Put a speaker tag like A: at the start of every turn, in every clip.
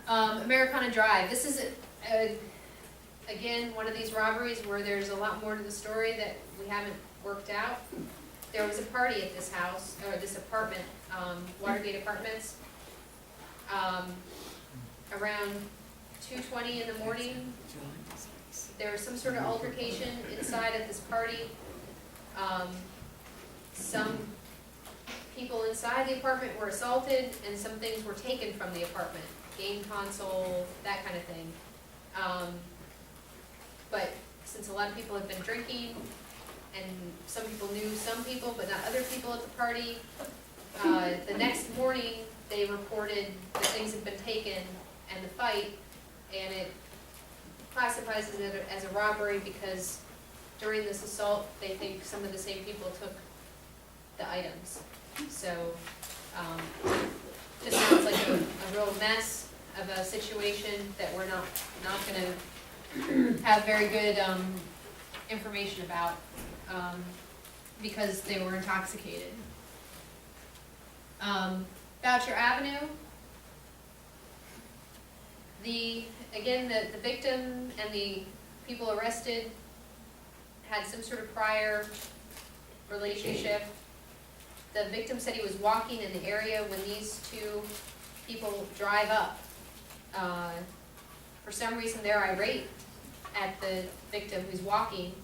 A: Americana Drive. This is, again, one of these robberies where there's a lot more to the story that we haven't worked out. There was a party at this house, or this apartment, Watergate Apartments, around 2:20 in the morning. There was some sort of altercation inside at this party. Some people inside the apartment were assaulted, and some things were taken from the apartment. Game console, that kind of thing. But since a lot of people have been drinking, and some people knew some people, but not other people at the party, the next morning they reported that things had been taken and the fight, and it classifies it as a robbery because during this assault they think some of the same people took the items. So just sounds like a real mess of a situation that we're not going to have very good information about because they were intoxicated. Boucher Avenue. The victim and the people arrested had some sort of prior relationship. The victim said he was walking in the area when these two people drive up. For some reason they're irate at the victim who's walking.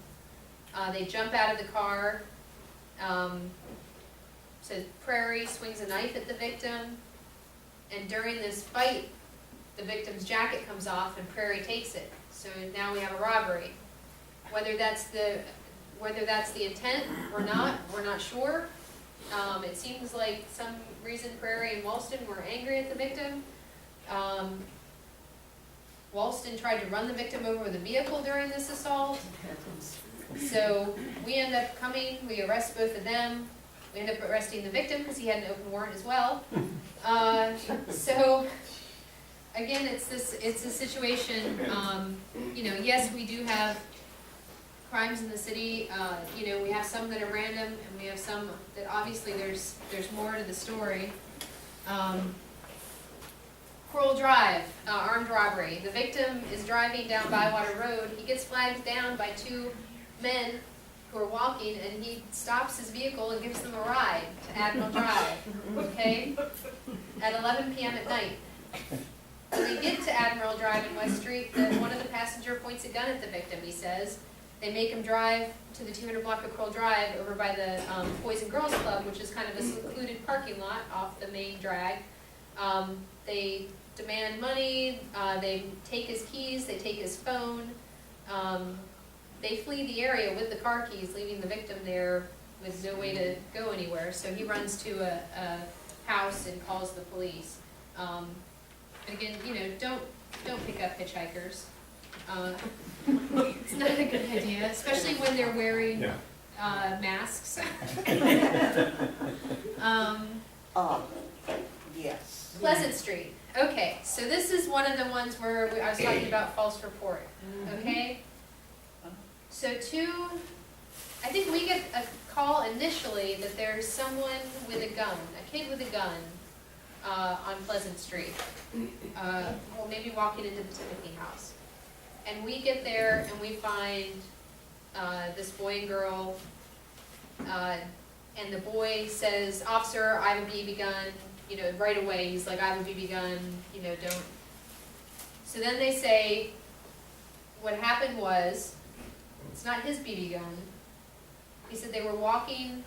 A: They jump out of the car. Says Prairie swings a knife at the victim, and during this fight the victim's jacket comes off and Prairie takes it. So now we have a robbery. Whether that's the intent or not, we're not sure. It seems like some reason Prairie and Walston were angry at the victim. Walston tried to run the victim over with a vehicle during this assault. So we end up coming, we arrest both of them. We end up arresting the victim because he had an open warrant as well. So again, it's a situation, yes, we do have crimes in the city. We have some that are random, and we have some that obviously there's more to the story. Coral Drive, armed robbery. The victim is driving down Bywater Road. He gets flagged down by two men who are walking, and he stops his vehicle and gives them a ride to Admiral Drive, okay, at 11 p.m. at night. When they get to Admiral Drive in West Street, one of the passenger points a gun at the victim, he says. They make him drive to the 200 block of Coral Drive over by the Boys and Girls Club, which is kind of a secluded parking lot off the main drag. They demand money, they take his keys, they take his phone. They flee the area with the car keys, leaving the victim there with no way to go anywhere. So he runs to a house and calls the police. Again, don't pick up hitchhikers. It's not a good idea, especially when they're wearing masks.
B: Yes.
A: Pleasant Street. Okay, so this is one of the ones where I was talking about false report. Okay? So I think we get a call initially that there's someone with a gun, a kid with a gun, on Pleasant Street. Well, maybe walking into the Timothy house. And we get there and we find this boy and girl, and the boy says, "Officer, I have a BB gun," right away. He's like, "I have a BB gun, don't." So then they say, what happened was, it's not his BB gun. He said they were walking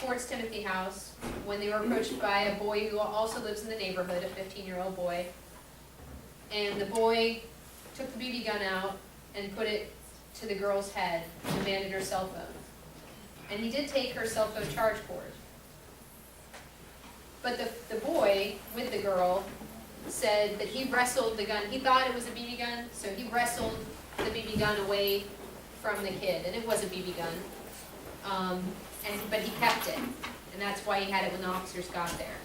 A: towards Timothy House when they were approached by a boy who also lives in the neighborhood, a 15-year-old boy. And the boy took the BB gun out and put it to the girl's head and demanded her cell phone. And he did take her cell phone charge cord. But the boy with the girl said that he wrestled the gun. He thought it was a BB gun, so he wrestled the BB gun away from the kid, and it was a BB gun. But he kept it, and that's why he had it when the officers got there.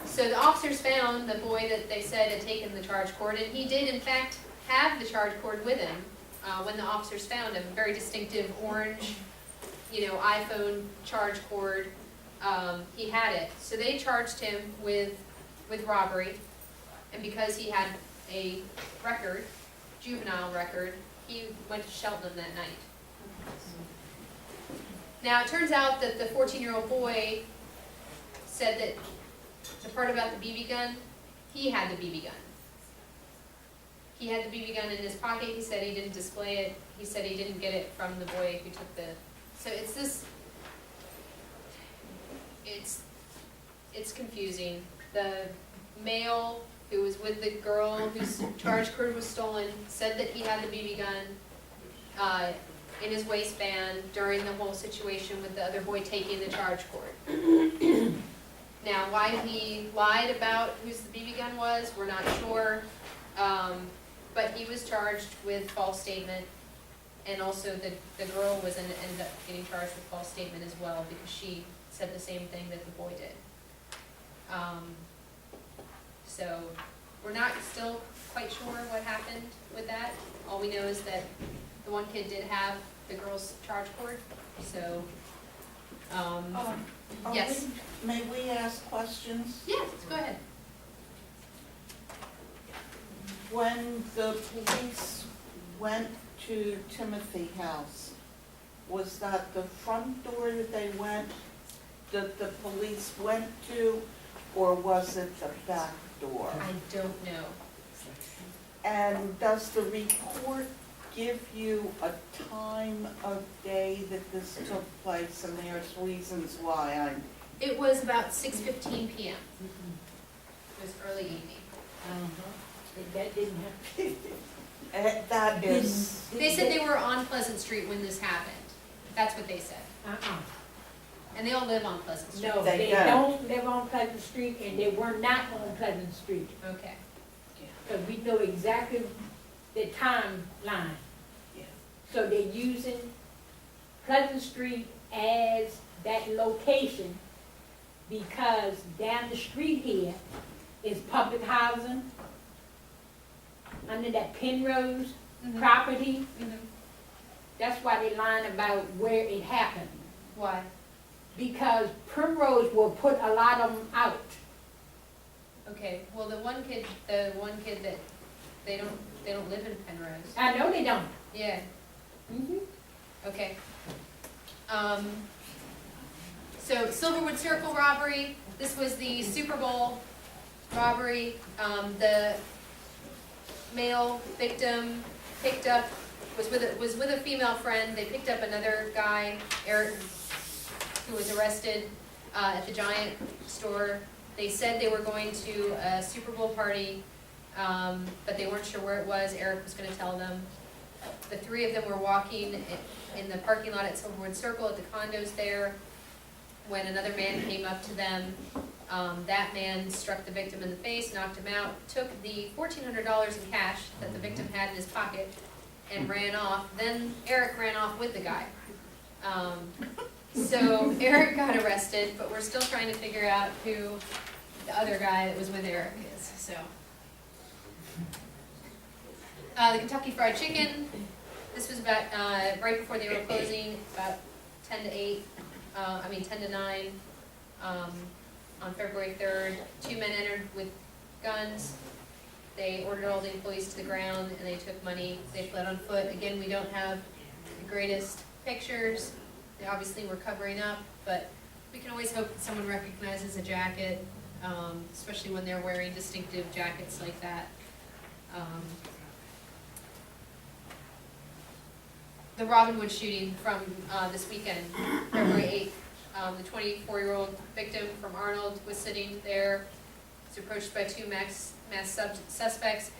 A: So the officers found the boy that they said had taken the charge cord, and he did in fact have the charge cord with him when the officers found him. Very distinctive orange, iPhone charge cord. He had it. So they charged him with with robbery, and because he had a record, juvenile record, he went to Cheltenham that night. Now, it turns out that the 14-year-old boy said that the part about the BB gun, he had the BB gun. He had the BB gun in his pocket. He said he didn't display it. He said he didn't get it from the boy who took the, so it's this, it's confusing. The male who was with the girl whose charge cord was stolen said that he had the BB gun in his waistband during the whole situation with the other boy taking the charge cord. Now, why he lied about whose the BB gun was, we're not sure. But he was charged with false statement, and also the girl was ended up getting charged with false statement as well, because she said the same thing that the boy did. So we're not still quite sure what happened with that. All we know is that the one kid did have the girl's charge cord, so, yes.
B: May we ask questions?
A: Yes, go ahead.
B: When the police went to Timothy House, was that the front door that they went, that the police went to, or was it the back door?
A: I don't know.
B: And does the report give you a time of day that this took place? And there's reasons why
A: It was about 6:15 p.m. It was early evening.
C: That didn't happen.
B: that is.
A: They said they were on Pleasant Street when this happened. That's what they said. And they all live on Pleasant Street.
C: No,
B: They
C: they don't live on Pleasant Street, and they were not on Pleasant Street.
A: Okay.
C: Because we know exactly the timeline.
B: Yeah.
C: So they're using Pleasant Street as that location because down the street here is public housing under that Penrose property. That's why they lying about where it happened.
A: Why?
C: Because Primrose will put a lot of them out.
A: Okay. Well, the one kid that they don't live in Penrose.
C: I know they don't.
A: Yeah. Okay. So Silverwood Circle robbery. This was the Super Bowl robbery. The male victim was with a female friend. They picked up another guy, Eric, who was arrested at the Giant store. They said they were going to a Super Bowl party, but they weren't sure where it was. Eric was going to tell them. The three of them were walking in the parking lot at Silverwood Circle at the condos there when another man came up to them. That man struck the victim in the face, knocked him out, took the $1,400 in cash that the victim had in his pocket, and ran off. Then Eric ran off with the guy. So Eric got arrested, but we're still trying to figure out who the other guy that was with Eric is. So the Kentucky Fried Chicken. This was about right before they were closing, about 10 to 9. On February 3rd, 2 men entered with guns. They ordered all the employees to the ground and they took money. They fled on foot. Again, we don't have the greatest pictures. They obviously were covering up, but we can always hope that someone recognizes a jacket, especially when they're wearing distinctive jackets like that. The Robinwood shooting from this weekend, February 8th. The 24-year-old victim from Arnold was sitting there. He was approached by two masked suspects.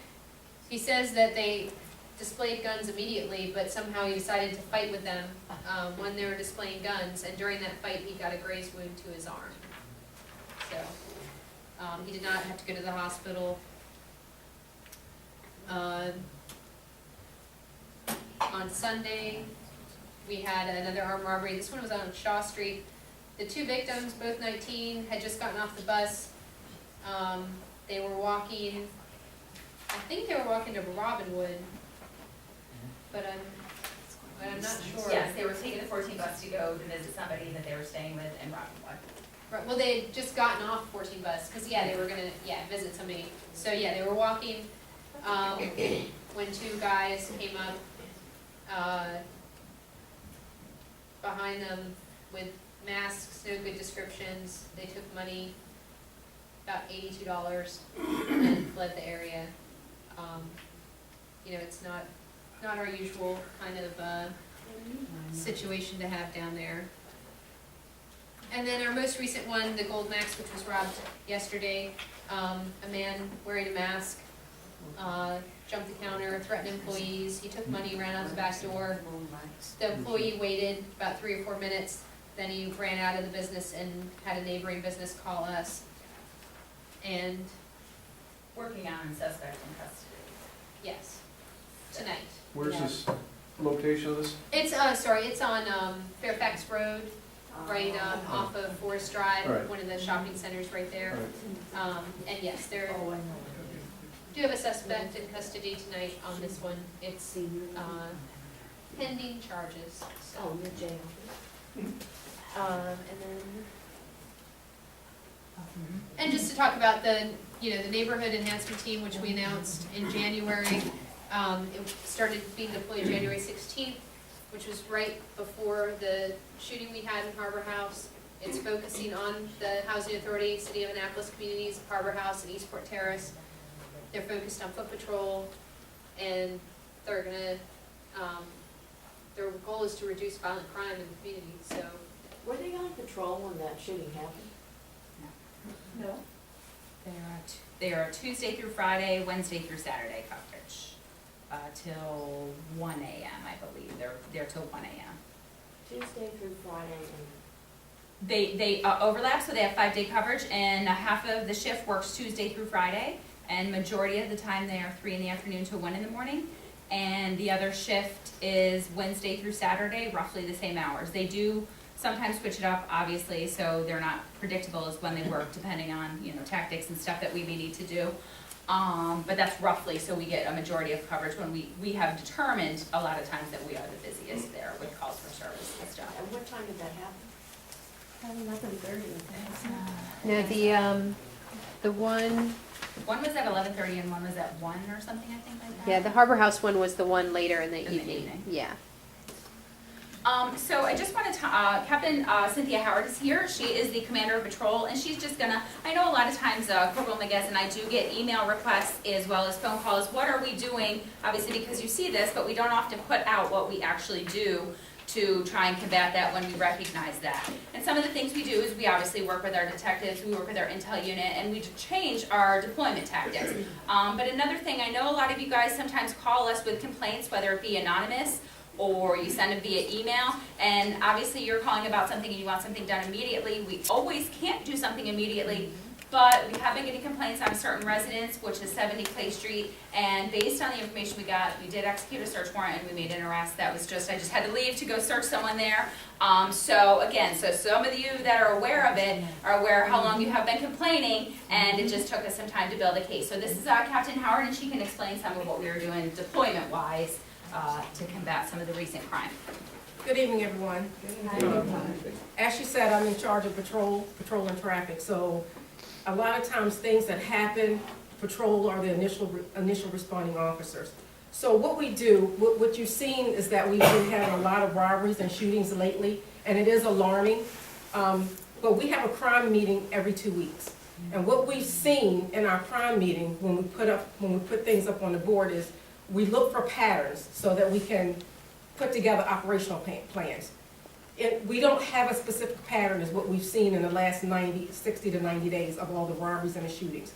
A: He says that they displayed guns immediately, but somehow he decided to fight with them when they were displaying guns, and during that fight he got a graze wound to his arm. So he did not have to go to the hospital. On Sunday, we had another armed robbery. This one was on Shaw Street. The two victims, both 19, had just gotten off the bus. They were walking, I think they were walking to Robinwood, but I'm not sure.
D: Yes, they were taking the 14 bus to go to visit somebody that they were staying with in Robinwood.
A: Right, well, they had just gotten off 14 bus, because, yeah, they were gonna, visit somebody. So, yeah, they were walking, when two guys came up, behind them with masks, no good descriptions. They took money, about $82, and fled the area. You know, it's not our usual kind of, situation to have down there. And then our most recent one, the Gold Max, which was robbed yesterday, a man wearing a mask, jumped the counter, threatened employees, he took money, ran out the back door. The employee waited about 3 or 4 minutes, then he ran out of the business and had a neighboring business call us. And,
D: Working on suspect in custody.
A: yes, tonight.
E: Where's this location of this?
A: It's, it's on, Fairfax Road, right, off of Forest Drive,
E: Right.
A: one of the shopping centers right there.
E: All right.
A: And yes, they're,
C: Oh, I know.
A: do have a suspect in custody tonight on this one. It's, pending charges, so.
C: Oh, you're jail.
A: And then, and just to talk about the, the neighborhood enhancement team, which we announced in January. It started being deployed January 16th, which was right before the shooting we had in Harbor House. It's focusing on the Housing Authority, City of Annapolis communities, Harbor House and Eastport Terrace. They're focused on foot patrol, and they're gonna, their goal is to reduce violent crime in the community, so.
F: Were they on patrol when that shooting happened?
C: No.
D: They are Tuesday through Friday, Wednesday through Saturday coverage, till 1 a.m. I believe. They're till 1 a.m.
F: Tuesday through Friday and
D: They overlap, so they have 5-day coverage, and half of the shift works Tuesday through Friday, and majority of the time they are 3 in the afternoon to 1 in the morning. And the other shift is Wednesday through Saturday, roughly the same hours. They do sometimes switch it up, obviously, so they're not predictable as when they work, depending on, tactics and stuff that we may need to do. But that's roughly, so we get a majority of coverage when we have determined a lot of times that we are the busiest there with calls for service and stuff.
F: at what time did that happen?
A: No, the one,
D: One was at 11:30 and one was at 1 or something, I think like that.
A: yeah, the Harbor House one was the one later in the
D: In the
A: evening.
D: evening.
A: Yeah.
D: So I just wanted to, Captain Cynthia Howard is here. She is the commander of patrol, and she's just gonna, I know a lot of times Corporal Miguez and I do get email requests as well as phone calls. What are we doing? Obviously because you see this, but we don't often put out what we actually do to try and combat that when we recognize that. And some of the things we do is we obviously work with our detectives, we work with our intel unit, and we change our deployment tactics. But another thing, I know a lot of you guys sometimes call us with complaints, whether it be anonymous or you send it via email, and obviously you're calling about something and you want something done immediately. We always can't do something immediately, but we have been getting complaints on a certain residence, which is 70 Clay Street, and based on the information we got, we did execute a search warrant and we made an arrest. That was just, I just had to leave to go search someone there. So some of you that are aware of it are aware how long you have been complaining, and it just took us some time to build a case. So this is Captain Howard, and she can explain some of what we were doing deployment-wise to combat some of the recent crime.
G: Good evening, everyone. As she said, I'm in charge of patrolling traffic, so a lot of times things that happen, patrol are the initial responding officers. So what we do, what you've seen is that we've been having a lot of robberies and shootings lately, and it is alarming. But we have a crime meeting every 2 weeks. And what we've seen in our crime meeting, when we put things up on the board, is we look for patterns so that we can put together operational plans. We don't have a specific pattern as what we've seen in the last 60 to 90 days of all the robberies and the shootings.